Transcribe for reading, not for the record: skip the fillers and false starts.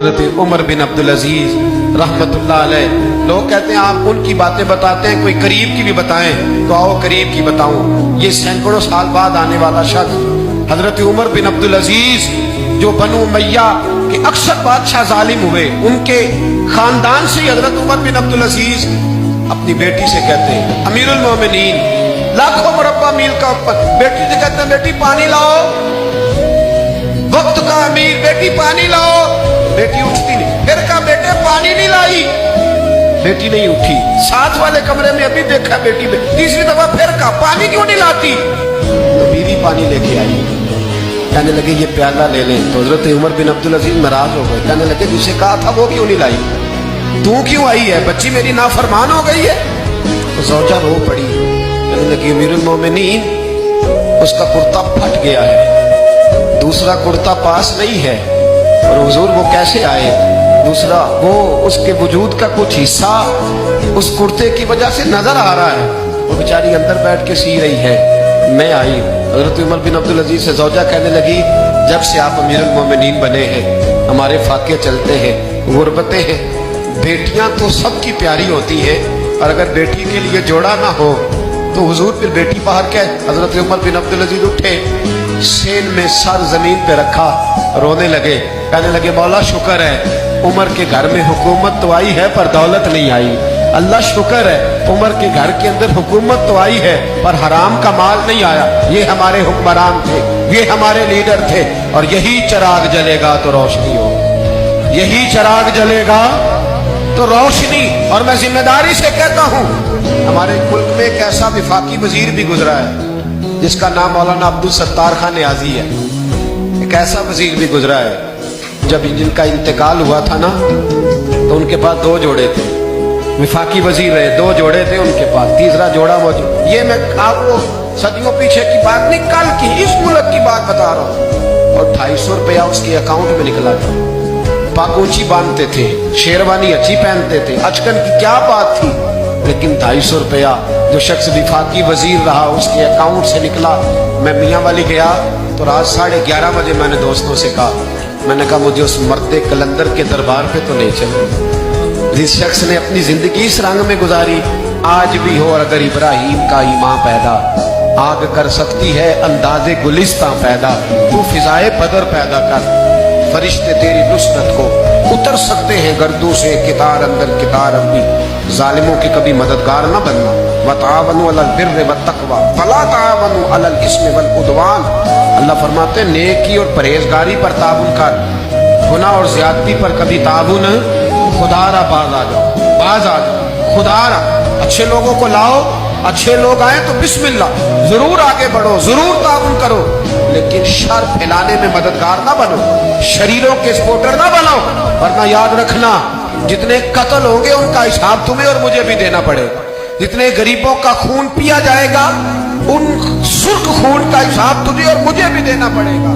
حضرت عمر بن عبد العزیز رحمتullah علیہ، لوگ کہتے ہیں آپ ان کی باتیں بتاتے ہیں، کوئی قریب کی بھی بتائیں، تو آؤ قریب کی بتاؤں۔ یہ سینکڑوں سال بعد آنے والا شخص حضرت عمر بن عبد العزیز، جو بنو امیہ کے اکثر بادشاہ ظالم ہوئے، ان کے خاندان سے ہی حضرت عمر بن عبد العزیز اپنی بیٹی سے کہتے ہیں امیر المومنین، لاکھوں مربع میل کا اوپر، بیٹی سے کہتے ہیں بیٹی پانی لاؤ، وقت کا امیر، بیٹی پانی لاؤ، بیٹی اٹھتی نہیں، پھر کہا بیٹے پانی نہیں لائی، بیٹی نہیں اٹھی، ساتھ والے کمرے میں ابھی دیکھا بیٹی میں، تیسری دفعہ پھر کہا پانی کیوں نہیں لاتی، تو بیوی پانی لے کے آئی، کہنے لگے یہ پیالہ لے لیں، تو حضرت عمر بن عبد العزیز ناراض ہو گئے، کہنے لگے جسے کہا تھا وہ کیوں نہیں لائی، تو کیوں آئی ہے، بچی میری نافرمان ہو گئی ہے، تو زوجہ رو پڑی، کہنے لگی امیر المومنین اس کا کرتا پھٹ گیا ہے، دوسرا کرتا پاس نہیں ہے، اور حضور وہ کیسے آئے، دوسرا وہ اس کے وجود کا کچھ حصہ اس کرتے کی وجہ سے نظر آ رہا ہے، وہ بیچاری اندر بیٹھ کے سی رہی ہے، میں آئی۔ حضرت عمر بن عبد العزیز سے زوجہ کہنے لگی جب سے آپ امیر المومنین بنے ہیں ہمارے فاقے چلتے ہیں، غربتیں ہیں، بیٹیاں تو سب کی پیاری ہوتی ہیں، اور اگر بیٹی کے لیے جوڑا نہ ہو تو حضور پھر بیٹی باہر کیا ہے۔ حضرت عمر بن عبد العزیز اٹھے، سین میں سر زمین پہ رکھا، رونے لگے، کہنے لگے مولا شکر ہے عمر کے گھر میں حکومت تو آئی ہے پر دولت نہیں آئی، اللہ شکر ہے عمر کے گھر کے اندر حکومت تو آئی ہے پر حرام کا مال نہیں آیا، یہ ہمارے حکمران تھے، یہ ہمارے لیڈر تھے، اور یہی چراغ جلے گا تو روشنی ہو، یہی چراغ جلے گا تو روشنی۔ اور میں ذمہ داری سے کہتا ہوں ہمارے ملک میں ایک ایسا وفاقی وزیر بھی گزرا ہے جس کا نام مولانا عبدالستار خان نیازی ہے، ایک ایسا وزیر بھی گزرا ہے، جب جن کا انتقال ہوا تھا نا تو ان کے پاس دو جوڑے تھے، وفاقی وزیر رہے، دو جوڑے تھے ان کے پاس، تیسرا جوڑا موجود، یہ میں آپ کو صدیوں پیچھے کی بات نہیں کل کی اس ملک کی بات بتا رہا ہوں، اور 250 روپیہ اس کے اکاؤنٹ میں نکلا تھا، پاگونچی باندھتے تھے، شیروانی اچھی پہنتے تھے، اچکن کی کیا بات تھی، لیکن 250 روپیہ جو شخص وفاقی وزیر رہا اس کے اکاؤنٹ سے نکلا۔ میں میاں والی گیا تو رات 11:30 بجے میں نے دوستوں سے کہا، میں نے کہا مجھے اس مرد کلندر کے دربار پہ تو نہیں چلے، جس شخص نے اپنی زندگی اس رنگ میں گزاری، آج بھی ہو اگر ابراہیم کا ایمان پیدا، آگ کر سکتی ہے انداز گلستاں پیدا، تو فضائے بدر پیدا کر، فرشتے تیری نصرت کو اتر سکتے ہیں گردوں سے، کتار اندر کتار اپنی، ظالموں کی کبھی مددگار نہ بننا، وَتَعَاوَنُوا عَلَى الْبِرِّ وَالتَّقْوَىٰ وَلَا تَعَاوَنُوا عَلَى الْإِثْمِ وَالْعُدْوَانِ۔ اللہ فرماتے ہیں نیکی اور پرہیزگاری پر تعاون کر، گناہ اور زیادتی پر کبھی تعاون، خدا را باز آ جاؤ، باز آ جاؤ، خدا را، اچھے لوگوں کو لاؤ، اچھے لوگ آئیں تو بسم اللہ، ضرور آگے بڑھو، ضرور تعاون کرو، لیکن شر پھیلانے میں مددگار نہ بنو، شریروں کے سپورٹر نہ بنو، ورنہ یاد رکھنا جتنے قتل ہوں گے ان کا حساب تمہیں اور مجھے بھی دینا پڑے گا، جتنے غریبوں کا خون پیا جائے گا ان سرخ خون کا حساب تجھے اور مجھے بھی دینا پڑے گا۔